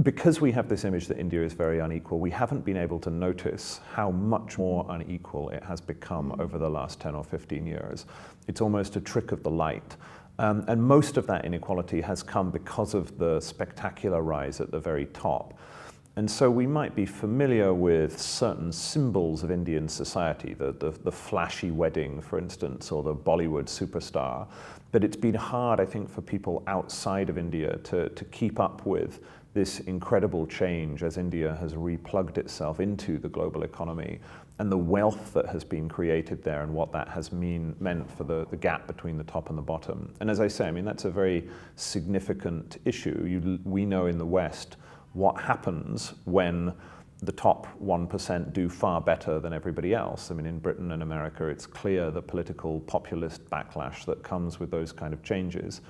because we have this image that India is very unequal, we haven't been able to notice how much more unequal it has become over the last 10 or 15 years. It's almost a trick of the light. And most of that inequality has come because of the spectacular rise at the very top. And so we might be familiar with certain symbols of Indian society, the flashy wedding, for instance, or the Bollywood superstar. But it's been hard, I think, for people outside of India to keep up with this incredible change as India has replugged itself into the global economy, and the wealth that has been created there and what that has meant for the gap between the top and the bottom. And as I say, I mean, that's a very significant issue. We know in the West what happens when the top 1% do far better than everybody else. I mean, in Britain and America, it's clear the political populist backlash that comes with those kind of changes.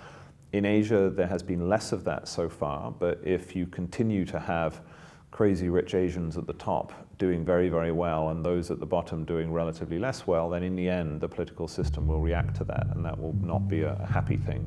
In Asia, there has been less of that so far, but if you continue to have crazy rich Asians at the top doing very, very well and those at the bottom doing relatively less well, then in the end, the political system will react to that, and that will not be a happy thing.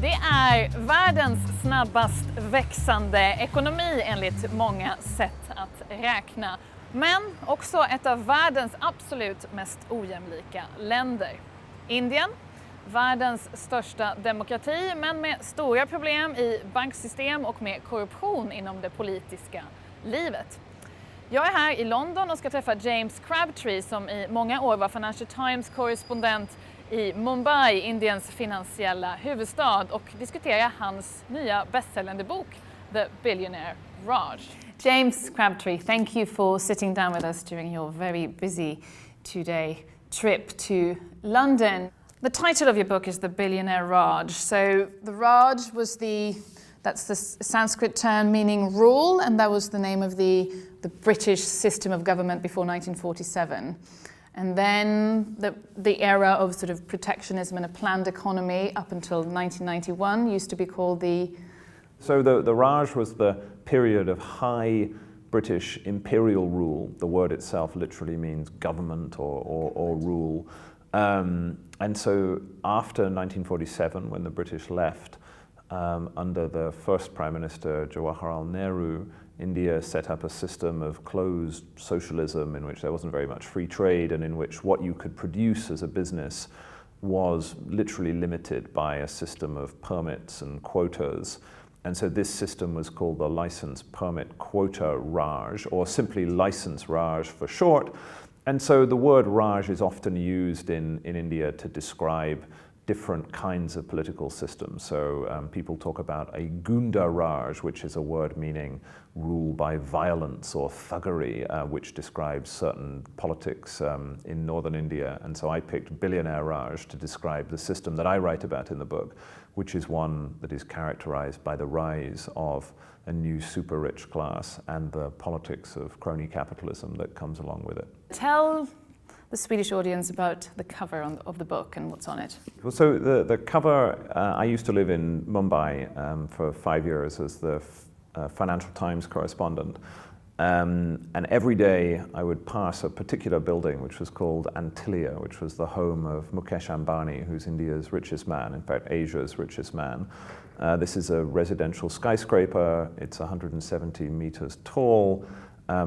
Det är världens snabbast växande ekonomi enligt många sätt att räkna. Men också ett av världens absolut mest ojämlika länder. Indien, världens största demokrati, men med stora problem i banksystem och med korruption inom det politiska livet. Jag är här i London och ska träffa James Crabtree som i många år var Financial Times correspondent i Mumbai, Indiens finansiella huvudstad, och diskutera hans nya bästsäljande bok, The Billionaire Raj. James Crabtree, thank you for sitting down with us during your very busy two-day trip to London. The title of your book is The Billionaire Raj. So the Raj was that's the Sanskrit term meaning rule, and that was the name of the British system of government before 1947. And then the era of sort of protectionism and a planned economy up until 1991 used to be called the... So the Raj was the period of high British imperial rule. The word itself literally means government or rule. And so after 1947, when the British left, under the first Prime Minister, Jawaharlal Nehru, India set up a system of closed socialism in which there wasn't very much free trade, and in which what you could produce as a business was literally limited by a system of permits and quotas. And so this system was called the License Permit Quota Raj, or simply License Raj for short. And so the word Raj is often used in India to describe different kinds of political systems. So people talk about a Gunda Raj, which is a word meaning rule by violence or thuggery, which describes certain politics in northern India. And so I picked Billionaire Raj to describe the system that I write about in the book, which is one that is characterized by the rise of a new super rich class and the politics of crony capitalism that comes along with it. Tell the Swedish audience about the cover of the book and what's on it. Well, so the cover, I used to live in Mumbai for 5 years as the Financial Times correspondent. And every day I would pass a particular building which was called Antilia, which was the home of Mukesh Ambani, who's India's richest man, in fact Asia's richest man. This is a residential skyscraper. It's 170 meters tall.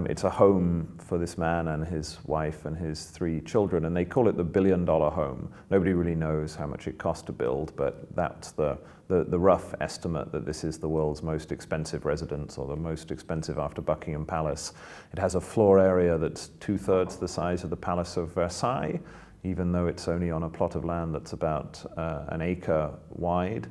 It's a home for this man and his wife and his 3 children, and they call it the $1 billion home. Nobody really knows how much it cost to build, but that's the rough estimate that this is the world's most expensive residence, or the most expensive after Buckingham Palace. It has a floor area that's 2/3 the size of the Palace of Versailles, even though it's only on a plot of land that's about an acre wide.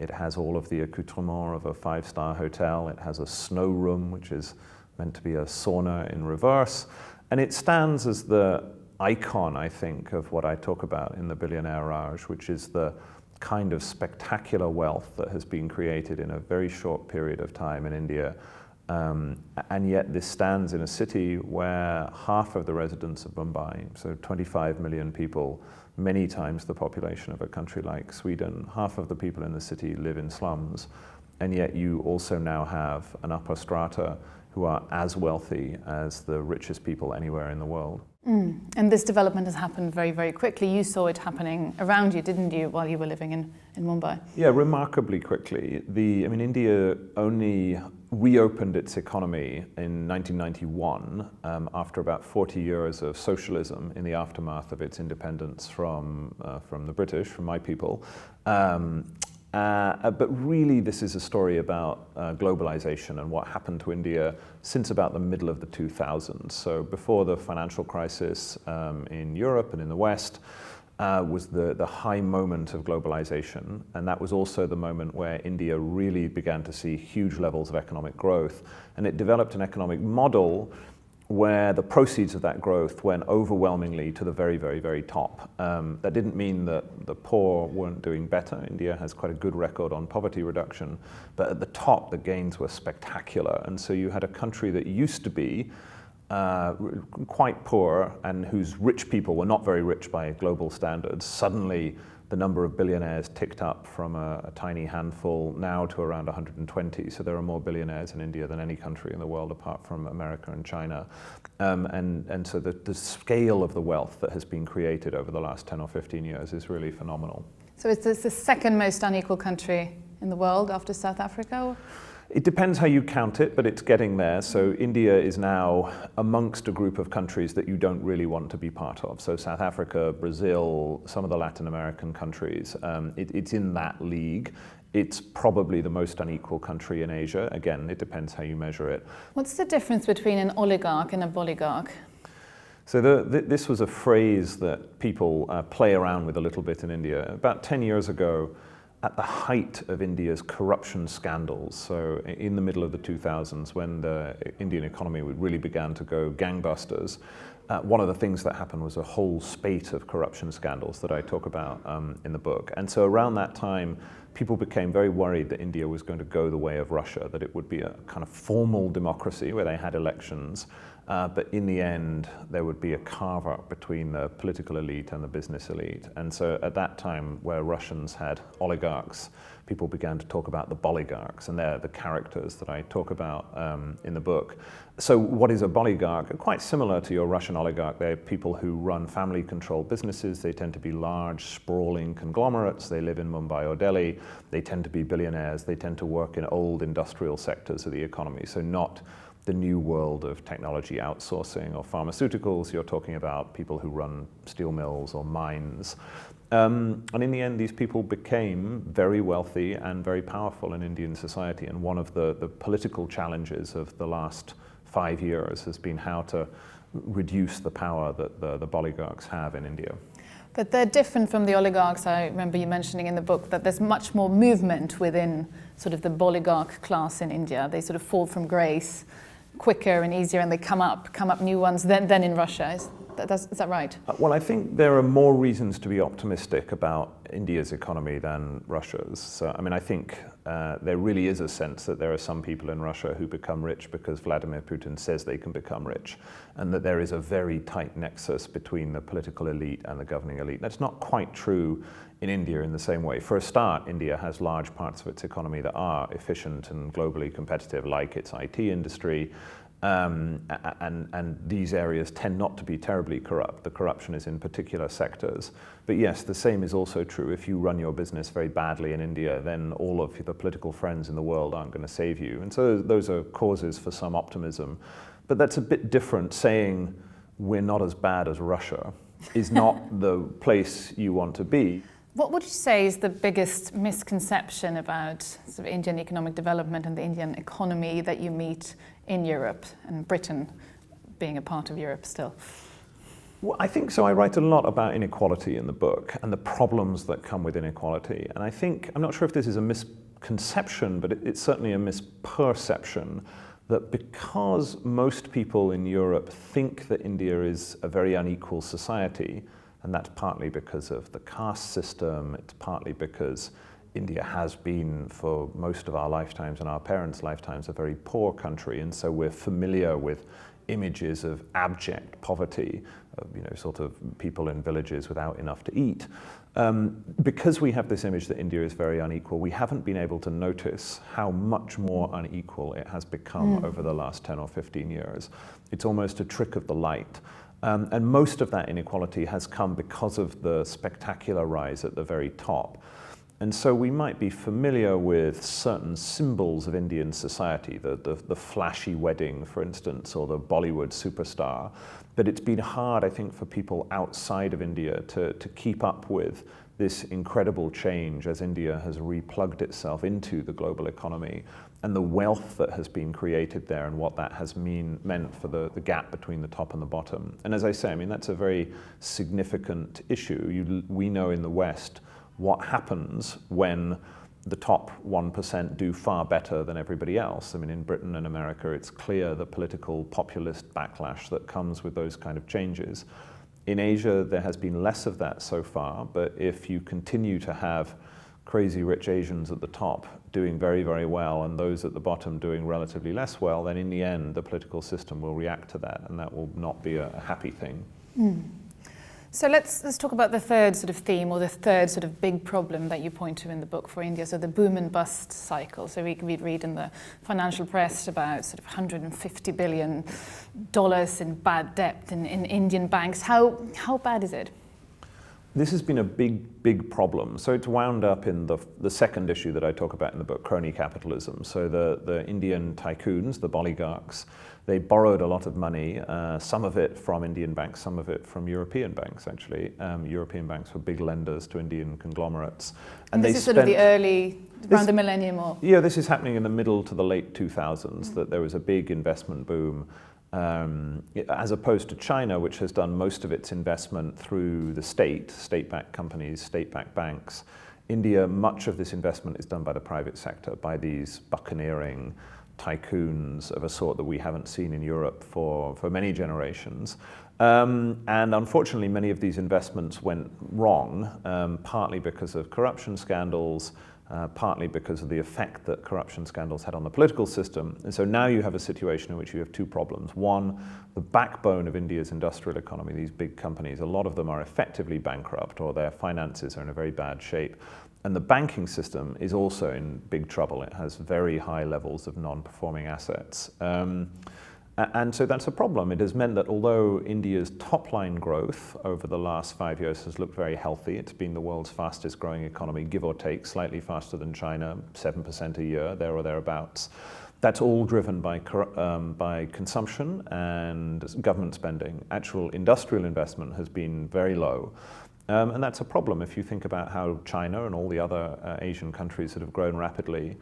It has all of the accoutrements of a 5-star hotel. It has a snow room, which is meant to be a sauna in reverse. And it stands as the icon, I think, of what I talk about in The Billionaire Raj, which is the kind of spectacular wealth that has been created in a very short period of time in India. And yet this stands in a city where half of the residents of Mumbai, so 25 million people, many times the population of a country like Sweden, half of the people in the city live in slums. And yet you also now have an upper strata who are as wealthy as the richest people anywhere in the world. And this development has happened very, very quickly. You saw it happening around you, didn't you, while you were living in Mumbai? Yeah, remarkably quickly. India only reopened its economy in 1991 after about 40 years of socialism in the aftermath of its independence from the British, from my people. But really, this is a story about globalization and what happened to India since about the middle of the 2000s. So before the financial crisis in Europe and in the West was the high moment of globalization. And that was also the moment where India really began to see huge levels of economic growth. And it developed an economic model where the proceeds of that growth went overwhelmingly to the very, very, very top. That didn't mean that the poor weren't doing better. India has quite a good record on poverty reduction, but at the top, the gains were spectacular. And so you had a country that used to be quite poor and whose rich people were not very rich by global standards. Suddenly, the number of billionaires ticked up from a tiny handful now to around 120. So there are more billionaires in India than any country in the world apart from America and China. And so the scale of the wealth that has been created over the last 10 or 15 years is really phenomenal. So is this the second most unequal country in the world after South Africa? It depends how you count it, but it's getting there. So India is now amongst a group of countries that you don't really want to be part of. So South Africa, Brazil, some of the Latin American countries, it's in that league. It's probably the most unequal country in Asia. Again, it depends how you measure it. What's the difference between an oligarch and a Bollygarch? So this was a phrase that people play around with a little bit in India. About 10 years ago, at the height of India's corruption scandals, so in the middle of the 2000s, when the Indian economy really began to go gangbusters, one of the things that happened was a whole spate of corruption scandals that I talk about in the book. And so around that time, people became very worried that India was going to go the way of Russia, that it would be a kind of formal democracy where they had elections, but in the end, there would be a carve-up between the political elite and the business elite. And so at that time, where Russians had oligarchs, people began to talk about the Bollygarchs, and they're the characters that I talk about in the book. So what is a Bollygarch? Quite similar to your Russian oligarch. They're people who run family-controlled businesses. They tend to be large, sprawling conglomerates. They live in Mumbai or Delhi. They tend to be billionaires. They tend to work in old industrial sectors of the economy, so not the new world of technology outsourcing or pharmaceuticals. You're talking about people who run steel mills or mines. And in the end, these people became very wealthy and very powerful in Indian society. And one of the political challenges of the last 5 years has been how to reduce the power that the Bollygarchs have in India. But they're different from the oligarchs. I remember you mentioning in the book that there's much more movement within sort of the Bollygarch class in India. They sort of fall from grace quicker and easier, and they come up new ones than in Russia. Is that right? Well, I think there are more reasons to be optimistic about India's economy than Russia's. So, I mean, I think there really is a sense that there are some people in Russia who become rich because Vladimir Putin says they can become rich, and that there is a very tight nexus between the political elite and the governing elite. That's not quite true in India in the same way. For a start, India has large parts of its economy that are efficient and globally competitive, like its IT industry. And these areas tend not to be terribly corrupt. The corruption is in particular sectors. But yes, the same is also true. If you run your business very badly in India, then all of the political friends in the world aren't going to save you. And so those are causes for some optimism. But that's a bit different. Saying we're not as bad as Russia is not the place you want to be. What would you say is the biggest misconception about sort of Indian economic development and the Indian economy that you meet in Europe, and Britain being a part of Europe still? Well, I think so. I write a lot about inequality in the book and the problems that come with inequality. And I think, I'm not sure if this is a misconception, but it's certainly a misperception that because most people in Europe think that India is a very unequal society, and that's partly because of the caste system, it's partly because India has been, for most of our lifetimes and our parents' lifetimes, a very poor country, and so we're familiar with images of abject poverty. sort of people in villages without enough to eat. Because we have this image that India is very unequal, we haven't been able to notice how much more unequal it has become over the last 10 or 15 years. It's almost a trick of the light. And most of that inequality has come because of the spectacular rise at the very top. And so we might be familiar with certain symbols of Indian society, the flashy wedding, for instance, or the Bollywood superstar. But it's been hard, I think, for people outside of India to keep up with this incredible change as India has replugged itself into the global economy, and the wealth that has been created there and what that has meant for the gap between the top and the bottom. And as I say, I mean, that's a very significant issue. We know in the West what happens when the top 1% do far better than everybody else. I mean, in Britain and America, it's clear the political populist backlash that comes with those kind of changes. In Asia, there has been less of that so far, but if you continue to have crazy rich Asians at the top doing very, very well and those at the bottom doing relatively less well, then in the end, the political system will react to that, and that will not be a happy thing. So let's talk about the third sort of theme, or the third sort of big problem that you point to in the book for India, so the boom and bust cycle. So we read in the financial press about sort of $150 billion in bad debt in Indian banks. How bad is it? This has been a big problem. So it's wound up in the second issue that I talk about in the book, crony capitalism. So the Indian tycoons, the Bollygarchs, they borrowed a lot of money, some of it from Indian banks, some of it from European banks, actually. European banks were big lenders to Indian conglomerates. And this is sort of the around the millennium? Or? Yeah, this is happening in the middle to the late 2000s, that there was a big investment boom. As opposed to China, which has done most of its investment through the state-backed companies, state-backed banks. India, much of this investment is done by the private sector, by these buccaneering tycoons of a sort that we haven't seen in Europe for many generations. And unfortunately, many of these investments went wrong, partly because of corruption scandals, partly because of the effect that corruption scandals had on the political system. And so now you have a situation in which you have two problems. One, the backbone of India's industrial economy, these big companies, a lot of them are effectively bankrupt, or their finances are in a very bad shape. And the banking system is also in big trouble. It has very high levels of non-performing assets. And so that's a problem. It has meant that although India's top-line growth over the last 5 years has looked very healthy, it's been the world's fastest growing economy, give or take, slightly faster than China, 7% a year, there or thereabouts. That's all driven by consumption and government spending. Actual industrial investment has been very low. And that's a problem if you think about how China and all the other Asian countries that have grown rapidly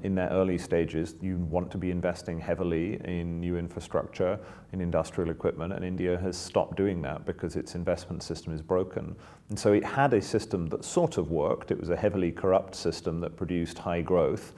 in their early stages. You want to be investing heavily in new infrastructure, in industrial equipment, and India has stopped doing that because its investment system is broken. And so it had a system that sort of worked. It was a heavily corrupt system that produced high growth.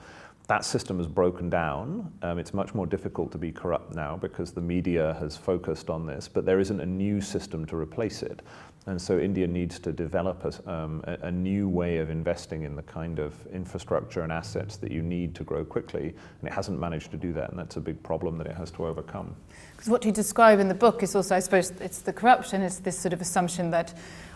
That system has broken down. It's much more difficult to be corrupt now because the media has focused on this, but there isn't a new system to replace it. And so India needs to develop a new way of investing in the kind of infrastructure and assets that you need to grow quickly. And it hasn't managed to do that, and that's a big problem that it has to overcome. Because what you describe in the book is also, I suppose, it's the corruption. It's this sort of assumption that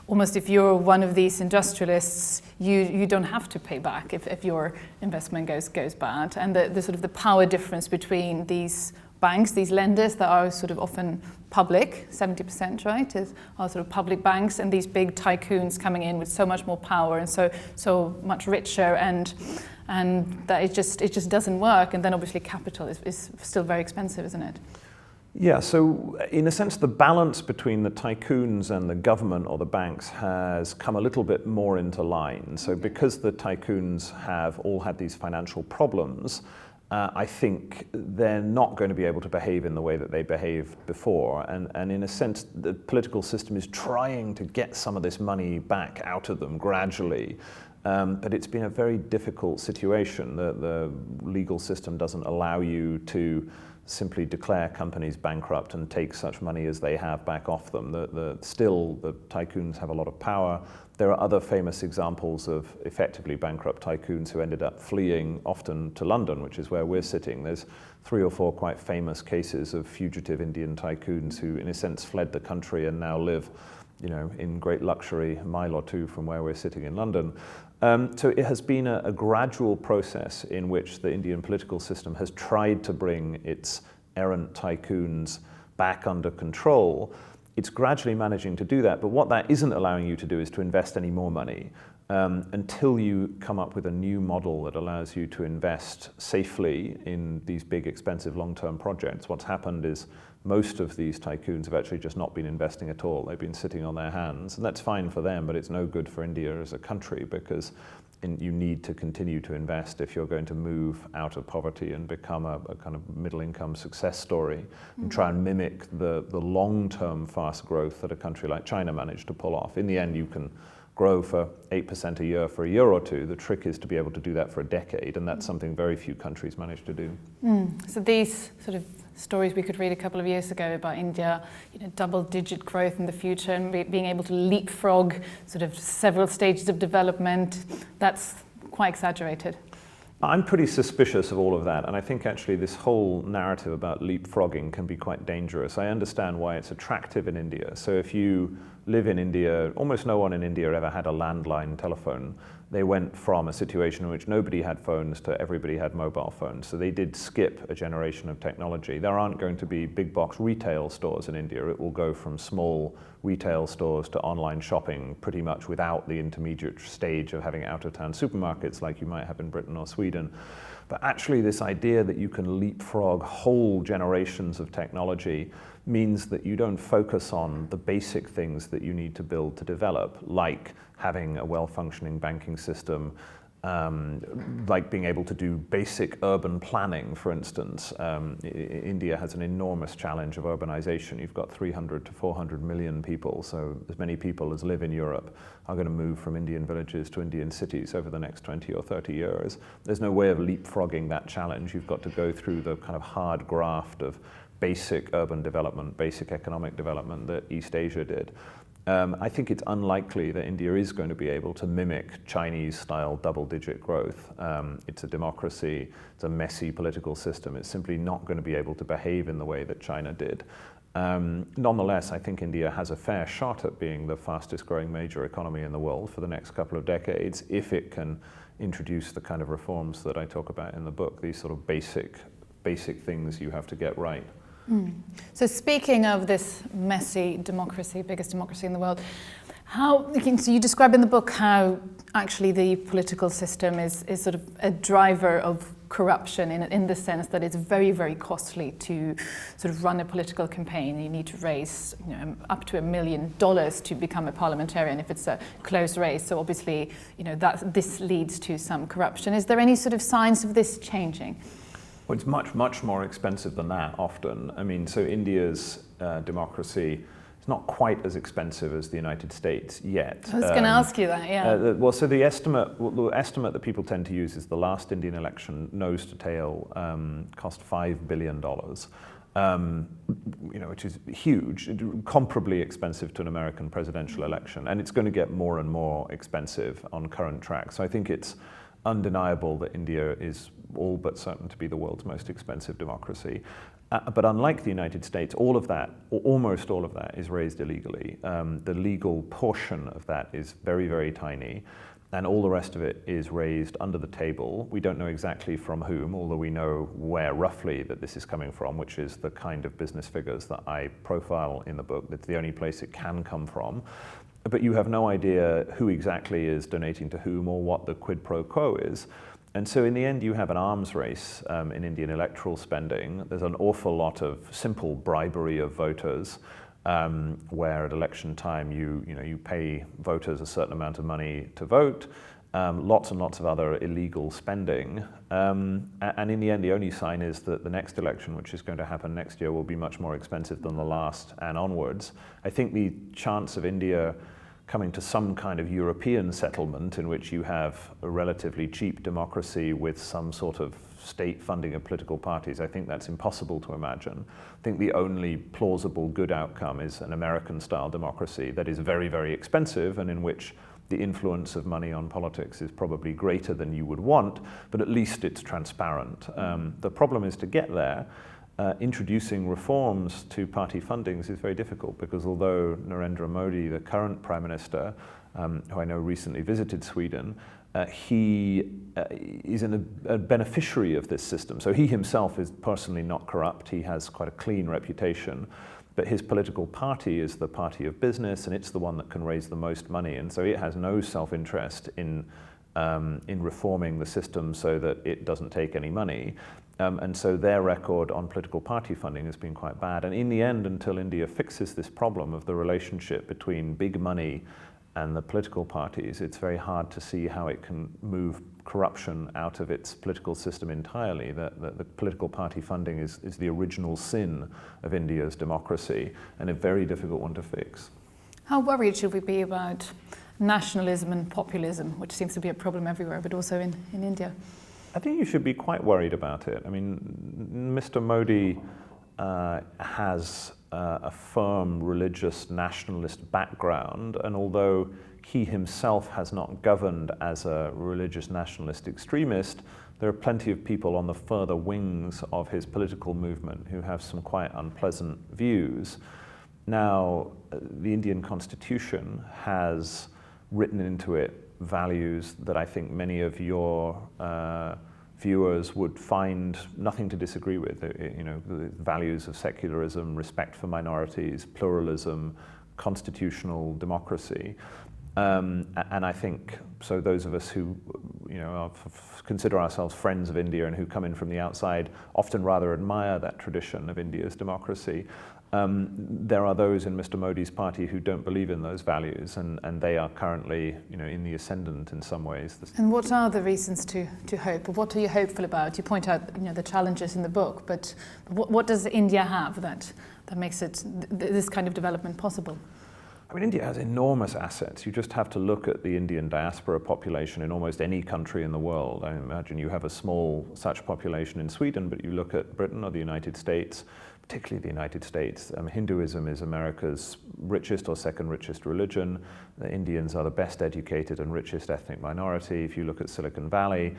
almost if you're one of these industrialists, you don't have to pay back if your investment goes bad. And the sort of the power difference between these banks, these lenders that are sort of often public, 70%, right, are sort of public banks, and these big tycoons coming in with so much more power and so much richer, and that it just doesn't work. And then obviously capital is still very expensive, isn't it? Yeah, so in a sense, the balance between the tycoons and the government or the banks has come a little bit more into line. So because the tycoons have all had these financial problems, I think they're not going to be able to behave in the way that they behaved before. And in a sense, the political system is trying to get some of this money back out of them gradually. But it's been a very difficult situation. The legal system doesn't allow you to simply declare companies bankrupt and take such money as they have back off them. Still, the tycoons have a lot of power. There are other famous examples of effectively bankrupt tycoons who ended up fleeing, often to London, which is where we're sitting. There's 3 or 4 quite famous cases of fugitive Indian tycoons who, in a sense, fled the country and now live, in great luxury, a mile or 2 from where we're sitting in London. So it has been a gradual process in which the Indian political system has tried to bring its errant tycoons back under control. It's gradually managing to do that, but what that isn't allowing you to do is to invest any more money until you come up with a new model that allows you to invest safely in these big, expensive, long-term projects. What's happened is most of these tycoons have actually just not been investing at all. They've been sitting on their hands, and that's fine for them, but it's no good for India as a country, because you need to continue to invest if you're going to move out of poverty and become a kind of middle-income success story, and try and mimic the long-term fast growth that a country like China managed to pull off. In the end, you can grow for 8% a year for a year or 2. The trick is to be able to do that for a decade, and that's something very few countries manage to do. So these sort of stories we could read a couple of years ago about India, double-digit growth in the future and being able to leapfrog sort of several stages of development, that's quite exaggerated. I'm pretty suspicious of all of that, and I think actually this whole narrative about leapfrogging can be quite dangerous. I understand why it's attractive in India. So if you live in India, almost no one in India ever had a landline telephone. They went from a situation in which nobody had phones to everybody had mobile phones. So they did skip a generation of technology. There aren't going to be big box retail stores in India. It will go from small retail stores to online shopping pretty much without the intermediate stage of having out-of-town supermarkets like you might have in Britain or Sweden. But actually this idea that you can leapfrog whole generations of technology means that you don't focus on the basic things that you need to build to develop, like having a well-functioning banking system, like being able to do basic urban planning, for instance. India has an enormous challenge of urbanization. You've got 300 to 400 million people, so as many people as live in Europe are going to move from Indian villages to Indian cities over the next 20 or 30 years. There's no way of leapfrogging that challenge. You've got to go through the kind of hard graft of basic urban development, basic economic development that East Asia did. I think it's unlikely that India is going to be able to mimic Chinese-style double-digit growth. It's a democracy, it's a messy political system. It's simply not going to be able to behave in the way that China did. Nonetheless, I think India has a fair shot at being the fastest-growing major economy in the world for the next couple of decades if it can introduce the kind of reforms that I talk about in the book, these sort of basic things you have to get right. So speaking of this messy democracy, biggest democracy in the world, so you describe in the book how actually the political system is sort of a driver of corruption in the sense that it's very, very costly to sort of run a political campaign. You need to raise up to $1 million to become a parliamentarian if it's a close race. So obviously, this leads to some corruption. Is there any sort of signs of this changing? Well, it's much, much more expensive than that often. I mean, so India's democracy is not quite as expensive as the United States yet. I was going to ask you that, yeah. So the estimate that people tend to use is the last Indian election, nose to tail, cost $5 billion. Which is huge, comparably expensive to an American presidential election. And it's going to get more and more expensive on current track. So I think it's undeniable that India is all but certain to be the world's most expensive democracy. But unlike the United States, all of that, or almost all of that, is raised illegally. The legal portion of that is very, very tiny, and all the rest of it is raised under the table. We don't know exactly from whom, although we know where roughly that this is coming from, which is the kind of business figures that I profile in the book. That's the only place it can come from. But you have no idea who exactly is donating to whom or what the quid pro quo is. And so in the end, you have an arms race in Indian electoral spending. There's an awful lot of simple bribery of voters, where at election time you pay voters a certain amount of money to vote, lots and lots of other illegal spending. And in the end, the only sign is that the next election, which is going to happen next year, will be much more expensive than the last and onwards. I think the chance of India coming to some kind of European settlement in which you have a relatively cheap democracy with some sort of state funding of political parties. I think that's impossible to imagine. I think the only plausible good outcome is an American-style democracy that is very, very expensive and in which the influence of money on politics is probably greater than you would want, but at least it's transparent. The problem is to get there. Introducing reforms to party fundings is very difficult because although Narendra Modi, the current Prime Minister, who I know recently visited Sweden, he is a beneficiary of this system. So he himself is personally not corrupt. He has quite a clean reputation. But his political party is the party of business, and it's the one that can raise the most money. And so it has no self-interest in reforming the system so that it doesn't take any money. And so their record on political party funding has been quite bad. And in the end, until India fixes this problem of the relationship between big money and the political parties, it's very hard to see how it can move corruption out of its political system entirely. The political party funding is the original sin of India's democracy and a very difficult one to fix. How worried should we be about nationalism and populism, which seems to be a problem everywhere, but also in India? I think you should be quite worried about it. I mean, Mr. Modi has a firm religious nationalist background, and although he himself has not governed as a religious nationalist extremist, there are plenty of people on the further wings of his political movement who have some quite unpleasant views. Now, the Indian Constitution has written into it values that I think many of your viewers would find nothing to disagree with. You know, the values of secularism, respect for minorities, pluralism, constitutional democracy. And I think, so those of us who, you know, consider ourselves friends of India and who come in from the outside often rather admire that tradition of India's democracy. There are those in Mr. Modi's party who don't believe in those values, and they are currently, you know, in the ascendant in some ways. And what are the reasons to hope? What are you hopeful about? You point out, you know, the challenges in the book, but what does India have that makes it this kind of development possible? I mean, India has enormous assets. You just have to look at the Indian diaspora population in almost any country in the world. I imagine you have a small such population in Sweden, but you look at Britain or the United States, particularly the United States. Hinduism is America's richest or second richest religion. The Indians are the best educated and richest ethnic minority. If you look at Silicon Valley,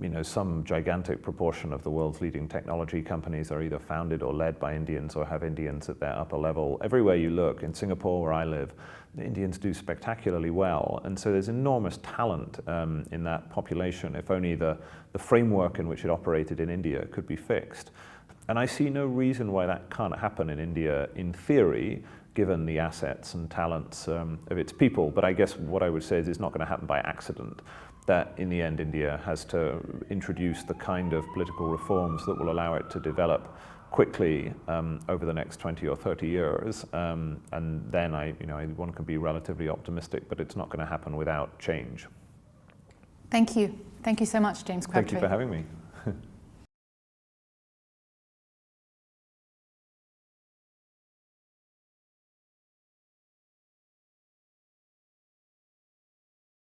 you know, some gigantic proportion of the world's leading technology companies are either founded or led by Indians or have Indians at their upper level. Everywhere you look, in Singapore where I live, the Indians do spectacularly well. And so there's enormous talent in that population, if only the framework in which it operated in India could be fixed. And I see no reason why that can't happen in India in theory, given the assets and talents of its people. But I guess what I would say is it's not going to happen by accident. That in the end, India has to introduce the kind of political reforms that will allow it to develop quickly over the next 20 or 30 years. And then one can be relatively optimistic, but it's not going to happen without change. Thank you. Thank you so much, James Crabtree. Thank you for having me.